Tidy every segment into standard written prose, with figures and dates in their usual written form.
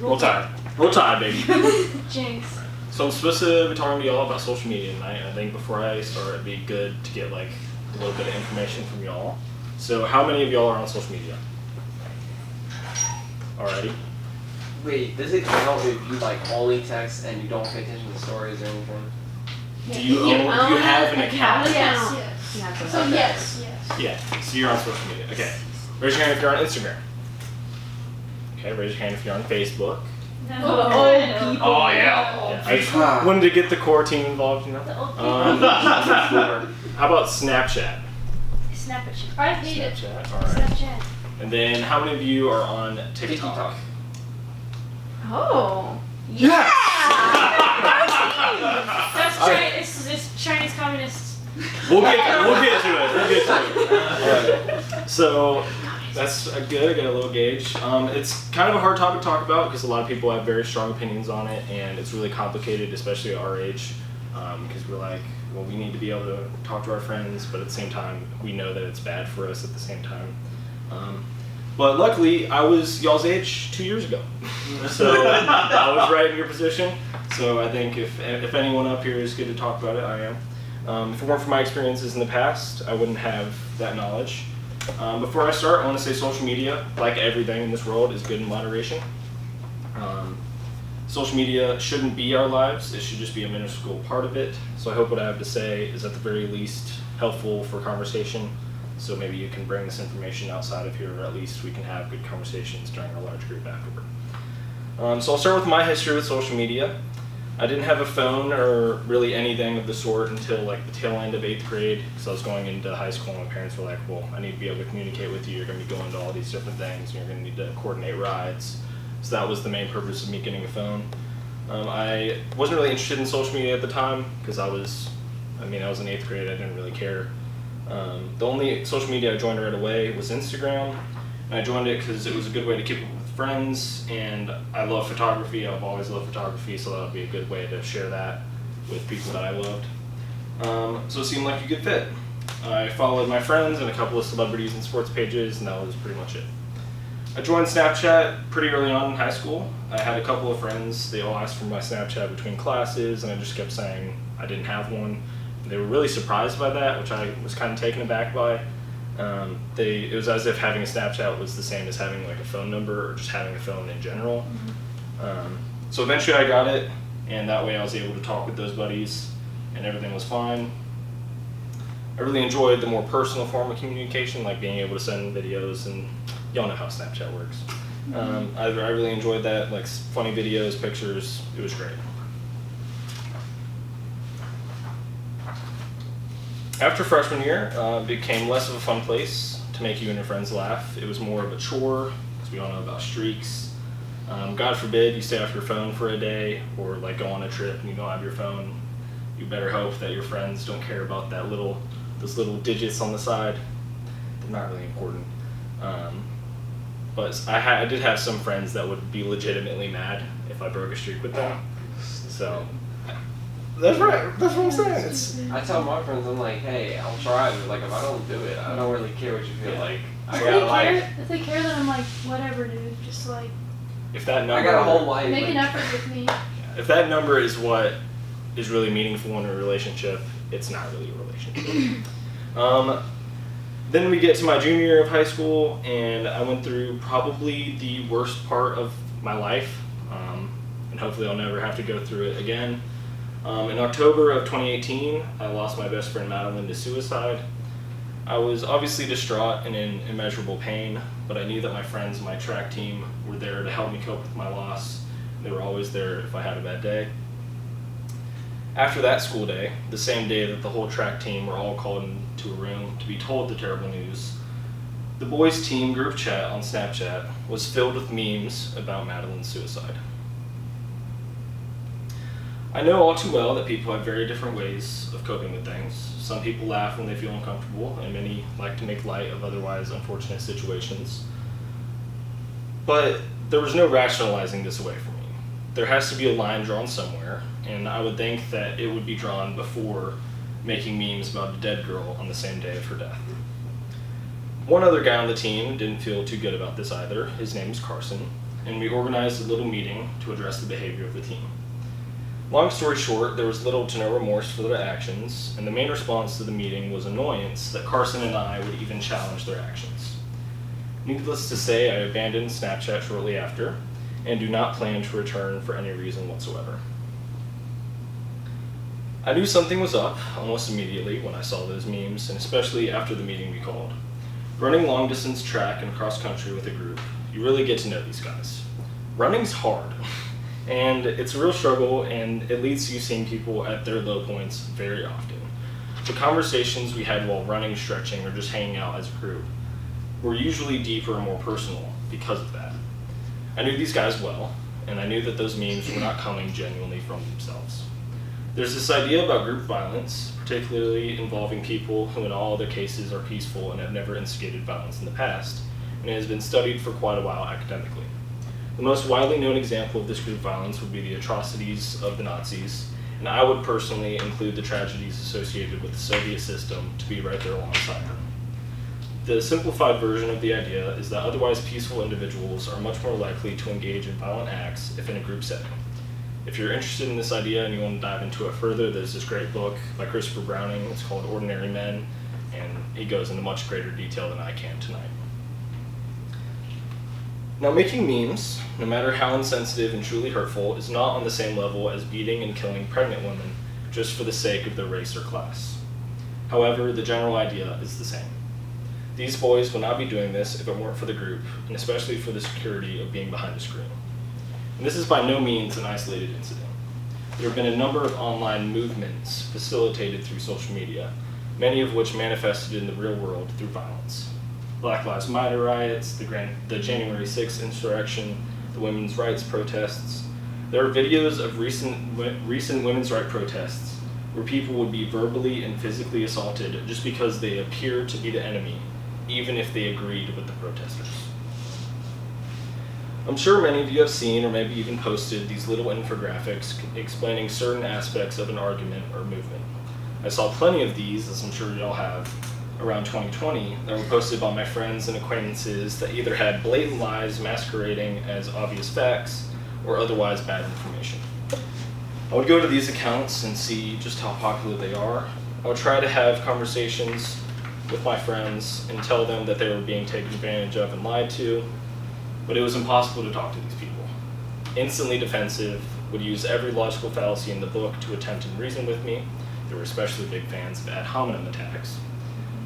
Roll Tide. Roll Tide, baby. Jinx. So I'm supposed to be talking to y'all about social media tonight. I think before I start, it'd be good to get like a little bit of information from y'all. So how many of y'all are on social media? Alrighty. Wait, does it count if you like only text and you don't pay attention to stories or anything? Do you have an account? Yes. So yes. Yeah. So you're on social media. Okay. Raise your hand if you're on Instagram. Okay. Raise your hand if you're on Facebook. No. Oh yeah. I just wanted to get the core team involved, you know. How about Snapchat? Snapchat. I hate it. Snapchat. All right. Snapchat. And then how many of you are on TikTok? Oh. Yeah. That's it's Chinese communists. We'll get to it. All right. So that's good. I got a little gauge. It's kind of a hard topic to talk about because a lot of people have very strong opinions on it, and it's really complicated, especially at our age, because we're like, well, we need to be able to talk to our friends, but at the same time, we know that it's bad for us at the same time. But luckily, I was y'all's age 2 years ago, so I was right in your position. So I think if anyone up here is good to talk about it, I am. If it weren't for my experiences in the past, I wouldn't have that knowledge. Before I start, I want to say social media, like everything in this world, is good in moderation. Social media shouldn't be our lives, it should just be a minuscule part of it. So I hope what I have to say is at the very least helpful for conversation. So maybe you can bring this information outside of here, or at least we can have good conversations during our large group afterward. So I'll start with my history with social media. I didn't have a phone or really anything of the sort until like the tail end of 8th grade, because I was going into high school and my parents were like, well, I need to be able to communicate with you, you're going to be going to all these different things, and you're going to need to coordinate rides. So that was the main purpose of me getting a phone. I wasn't really interested in social media at the time, because I was in 8th grade, I didn't really care. The only social media I joined right away was Instagram, and I joined it because it was a good way to keep up with friends, and I love photography. I've always loved photography, so that would be a good way to share that with people that I loved. So it seemed like a good fit. I followed my friends and a couple of celebrities and sports pages, and that was pretty much it. I joined Snapchat pretty early on in high school. I had a couple of friends, they all asked for my Snapchat between classes, and I just kept saying I didn't have one. They were really surprised by that, which I was kind of taken aback by. It was as if having a Snapchat was the same as having like a phone number or just having a phone in general. So eventually I got it, and that way I was able to talk with those buddies, and everything was fine. I really enjoyed the more personal form of communication, like being able to send videos, and y'all know how Snapchat works. I really enjoyed that, like funny videos, pictures, it was great. After freshman year, it became less of a fun place to make you and your friends laugh. It was more of a chore, because we all know about streaks. God forbid you stay off your phone for a day, or like go on a trip and you don't have your phone. You better hope that your friends don't care about those little digits on the side. They're not really important. But I did have some friends that would be legitimately mad if I broke a streak with them. So that's right. That's what I'm saying. I tell my friends, I'm like, hey, I'll try, but like if I don't do it, I don't really care what you feel like. If they care, then I'm like, whatever, dude. Just like. If that number. I got a whole life. Make an effort with me. If that number is what is really meaningful in a relationship, it's not really a relationship. Then we get to my junior year of high school, and I went through probably the worst part of my life, and hopefully I'll never have to go through it again. In October of 2018, I lost my best friend Madeline to suicide. I was obviously distraught and in immeasurable pain, but I knew that my friends and my track team were there to help me cope with my loss. They were always there if I had a bad day. After that school day, the same day that the whole track team were all called into a room to be told the terrible news, the boys' team group chat on Snapchat was filled with memes about Madeline's suicide. I know all too well that people have very different ways of coping with things. Some people laugh when they feel uncomfortable, and many like to make light of otherwise unfortunate situations. But there was no rationalizing this away from me. There has to be a line drawn somewhere, and I would think that it would be drawn before making memes about a dead girl on the same day of her death. One other guy on the team didn't feel too good about this either. His name was Carson. and we organized a little meeting to address the behavior of the team. Long story short, there was little to no remorse for their actions, and the main response to the meeting was annoyance that Carson and I would even challenge their actions. Needless to say, I abandoned Snapchat shortly after, and do not plan to return for any reason whatsoever. I knew something was up almost immediately when I saw those memes, and especially after the meeting we called. Running long distance track and cross country with a group, you really get to know these guys. Running's hard, and it's a real struggle, and it leads to you seeing people at their low points very often. The conversations we had while running, stretching, or just hanging out as a group were usually deeper and more personal because of that. I knew these guys well, and I knew that those memes were not coming genuinely from themselves. There's this idea about group violence, particularly involving people who in all other cases are peaceful and have never instigated violence in the past, and it has been studied for quite a while academically. The most widely known example of this group violence would be the atrocities of the Nazis, and I would personally include the tragedies associated with the Soviet system to be right there alongside them. The simplified version of the idea is that otherwise peaceful individuals are much more likely to engage in violent acts if in a group setting. If you're interested in this idea and you want to dive into it further, there's this great book by Christopher Browning. It's called Ordinary Men, and he goes into much greater detail than I can tonight. Now, making memes, no matter how insensitive and truly hurtful, is not on the same level as beating and killing pregnant women just for the sake of their race or class. However, the general idea is the same. These boys would not be doing this if it weren't for the group, and especially for the security of being behind a screen. And this is by no means an isolated incident. There have been a number of online movements facilitated through social media, many of which manifested in the real world through violence. Black Lives Matter riots, the January 6th insurrection, the women's rights protests. There are videos of recent women's rights protests where people would be verbally and physically assaulted just because they appear to be the enemy, even if they agreed with the protesters. I'm sure many of you have seen or maybe even posted these little infographics explaining certain aspects of an argument or movement. I saw plenty of these, as I'm sure you all have, around 2020 that were posted by my friends and acquaintances that either had blatant lies masquerading as obvious facts or otherwise bad information. I would go to these accounts and see just how popular they are. I would try to have conversations with my friends and tell them that they were being taken advantage of and lied to, but it was impossible to talk to these people. Instantly defensive, would use every logical fallacy in the book to attempt and reason with me. They were especially big fans of ad hominem attacks.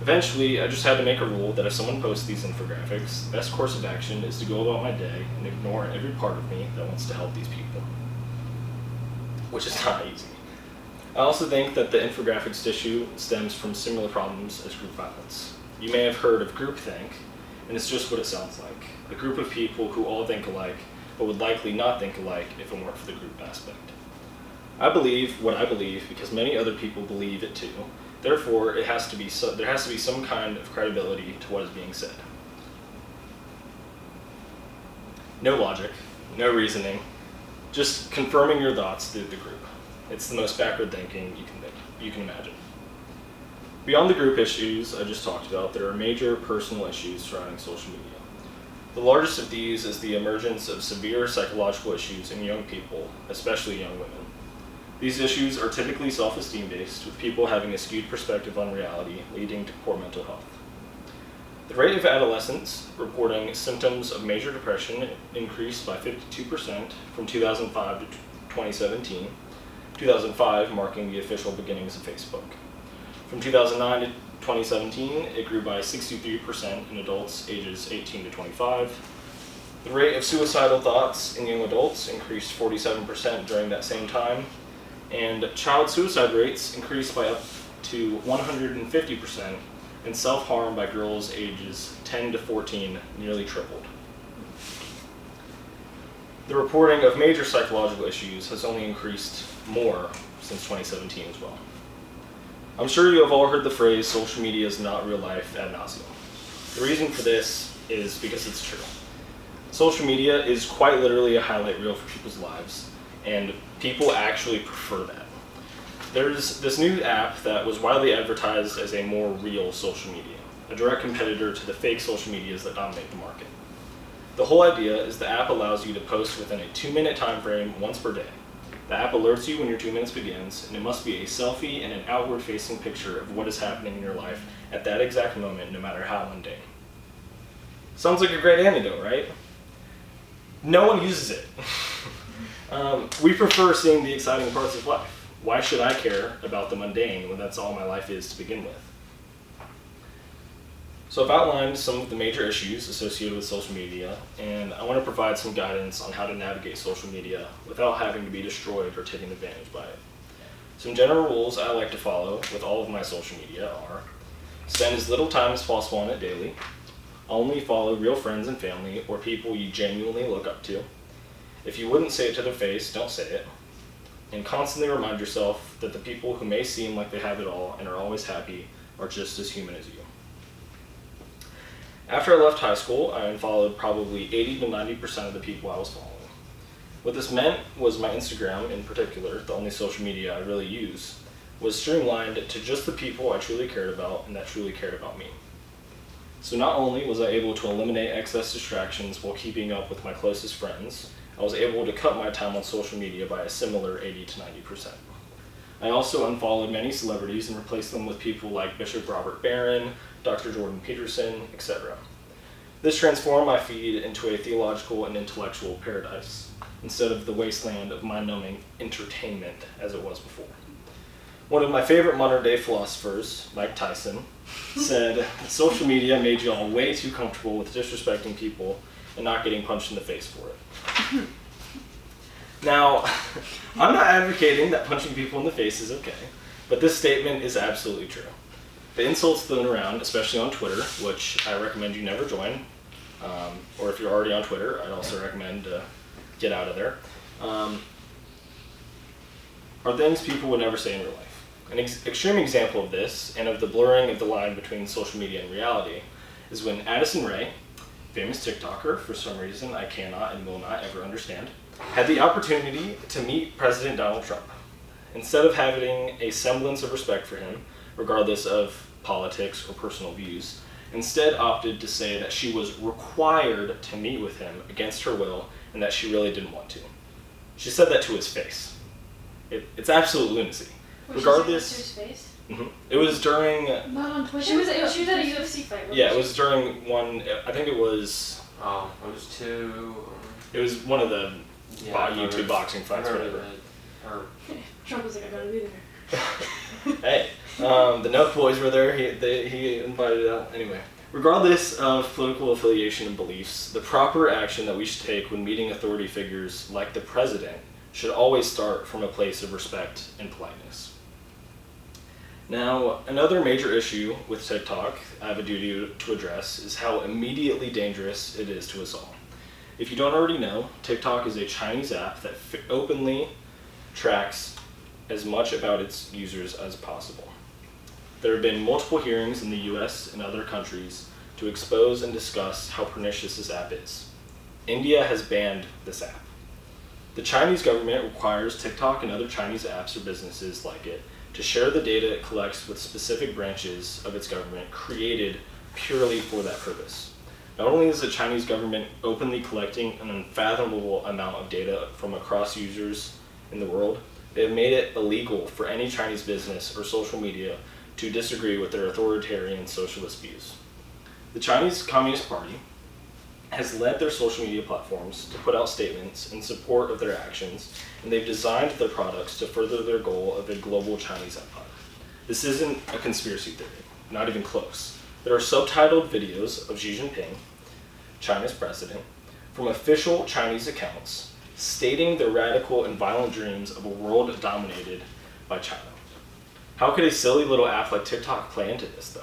Eventually, I just had to make a rule that if someone posts these infographics, the best course of action is to go about my day and ignore every part of me that wants to help these people. Which is not easy. I also think that the infographics issue stems from similar problems as group violence. You may have heard of groupthink, and it's just what it sounds like. A group of people who all think alike, but would likely not think alike if it weren't for the group aspect. I believe what I believe because many other people believe it too. Therefore, there has to be some kind of credibility to what is being said. No logic, no reasoning, just confirming your thoughts through the group. It's the most backward thinking you can imagine. Beyond the group issues I just talked about, there are major personal issues surrounding social media. The largest of these is the emergence of severe psychological issues in young people, especially young women. These issues are typically self-esteem based, with people having a skewed perspective on reality, leading to poor mental health. The rate of adolescents reporting symptoms of major depression increased by 52% from 2005 to 2017, 2005 marking the official beginnings of Facebook. From 2009 to 2017, it grew by 63% in adults ages 18 to 25. The rate of suicidal thoughts in young adults increased 47% during that same time, and child suicide rates increased by up to 150%, and self-harm by girls ages 10 to 14 nearly tripled. The reporting of major psychological issues has only increased more since 2017 as well. I'm sure you have all heard the phrase, social media is not real life, ad nauseum. The reason for this is because it's true. Social media is quite literally a highlight reel for people's lives, and people actually prefer that. There's this new app that was widely advertised as a more real social media, a direct competitor to the fake social medias that dominate the market. The whole idea is the app allows you to post within a 2-minute time frame once per day. The app alerts you when your 2 minutes begins, and it must be a selfie and an outward-facing picture of what is happening in your life at that exact moment, no matter how mundane. Sounds like a great antidote, right? No one uses it. We prefer seeing the exciting parts of life. Why should I care about the mundane when that's all my life is to begin with? So I've outlined some of the major issues associated with social media, and I want to provide some guidance on how to navigate social media without having to be destroyed or taken advantage by it. Some general rules I like to follow with all of my social media are: spend as little time as possible on it daily, only follow real friends and family or people you genuinely look up to. If you wouldn't say it to their face, don't say it. And constantly remind yourself that the people who may seem like they have it all and are always happy are just as human as you. After I left high school, I unfollowed probably 80 to 90% of the people I was following. What this meant was my Instagram, in particular, the only social media I really use, was streamlined to just the people I truly cared about and that truly cared about me. So not only was I able to eliminate excess distractions while keeping up with my closest friends, I was able to cut my time on social media by a similar 80 to 90%. I also unfollowed many celebrities and replaced them with people like Bishop Robert Barron, Dr. Jordan Peterson, etc. This transformed my feed into a theological and intellectual paradise, instead of the wasteland of mind-numbing entertainment as it was before. One of my favorite modern-day philosophers, Mike Tyson, said, social media made you all way too comfortable with disrespecting people and not getting punched in the face for it. Now, I'm not advocating that punching people in the face is okay, but this statement is absolutely true. The insults thrown around, especially on Twitter, which I recommend you never join, or if you're already on Twitter, I'd also recommend get out of there, are things people would never say in real life. An extreme example of this, and of the blurring of the line between social media and reality, is when Addison Rae, famous TikToker, for some reason I cannot and will not ever understand, had the opportunity to meet President Donald Trump. Instead of having a semblance of respect for him, regardless of politics or personal views, instead opted to say that she was required to meet with him against her will and that she really didn't want to. She said that to his face. It's absolute lunacy. Regardless, She said that to his face? Mm-hmm. It was during. Not on Twitter. She was at a UFC fight. Yeah, it was during one. I think it was. Oh, it was two. It was one of the YouTube boxing I fights, heard whatever. of it. Or Trump was like, I gotta be there. Hey, the Nook boys were there. He invited out. Anyway, regardless of political affiliation and beliefs, the proper action that we should take when meeting authority figures like the president should always start from a place of respect and politeness. Now, another major issue with TikTok I have a duty to address is how immediately dangerous it is to us all. If you don't already know, TikTok is a Chinese app that openly tracks as much about its users as possible. There have been multiple hearings in the US and other countries to expose and discuss how pernicious this app is. India has banned this app. The Chinese government requires TikTok and other Chinese apps or businesses like it to share the data it collects with specific branches of its government created purely for that purpose. Not only is the Chinese government openly collecting an unfathomable amount of data from across users in the world, they have made it illegal for any Chinese business or social media to disagree with their authoritarian socialist views. The Chinese Communist Party has led their social media platforms to put out statements in support of their actions, and they've designed their products to further their goal of a global Chinese empire. This isn't a conspiracy theory, not even close. There are subtitled videos of Xi Jinping, China's president, from official Chinese accounts stating the radical and violent dreams of a world dominated by China. How could a silly little app like TikTok play into this, though?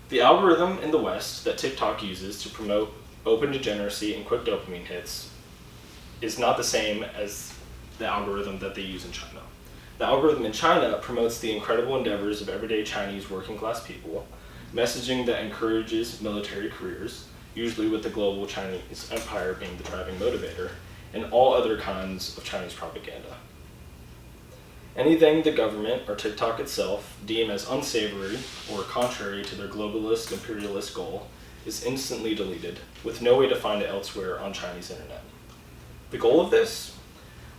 The algorithm in the West that TikTok uses to promote open degeneracy and quick dopamine hits is not the same as the algorithm that they use in China. The algorithm in China promotes the incredible endeavors of everyday Chinese working class people, messaging that encourages military careers, usually with the global Chinese empire being the driving motivator, and all other kinds of Chinese propaganda. Anything the government or TikTok itself deem as unsavory or contrary to their globalist imperialist goal is instantly deleted, with no way to find it elsewhere on Chinese internet. The goal of this?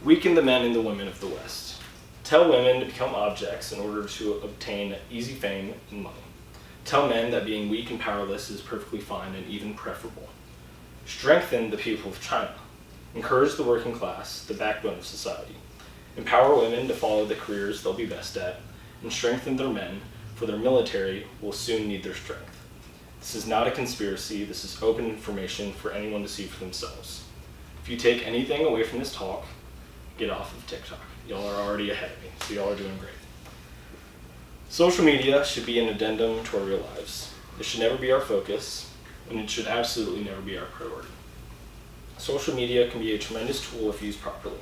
Weaken the men and the women of the West. Tell women to become objects in order to obtain easy fame and money. Tell men that being weak and powerless is perfectly fine and even preferable. Strengthen the people of China. Encourage the working class, the backbone of society. Empower women to follow the careers they'll be best at, and strengthen their men, for their military will soon need their strength. This is not a conspiracy, this is open information for anyone to see for themselves. If you take anything away from this talk, get off of TikTok. Y'all are already ahead of me, so y'all are doing great. Social media should be an addendum to our real lives. It should never be our focus, and it should absolutely never be our priority. Social media can be a tremendous tool if used properly.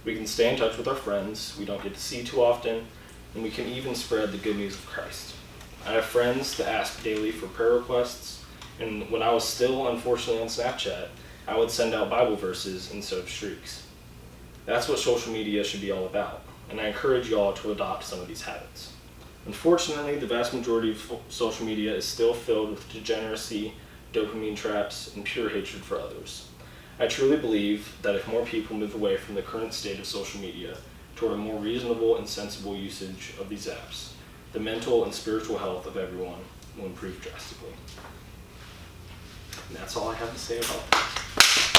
We can stay in touch with our friends we don't get to see too often, and we can even spread the good news of Christ. I have friends that ask daily for prayer requests, and when I was still unfortunately on Snapchat, I would send out Bible verses instead of streaks. That's what social media should be all about, and I encourage y'all to adopt some of these habits. Unfortunately, the vast majority of social media is still filled with degeneracy, dopamine traps, and pure hatred for others. I truly believe that if more people move away from the current state of social media toward a more reasonable and sensible usage of these apps, the mental and spiritual health of everyone will improve drastically. And that's all I have to say about that.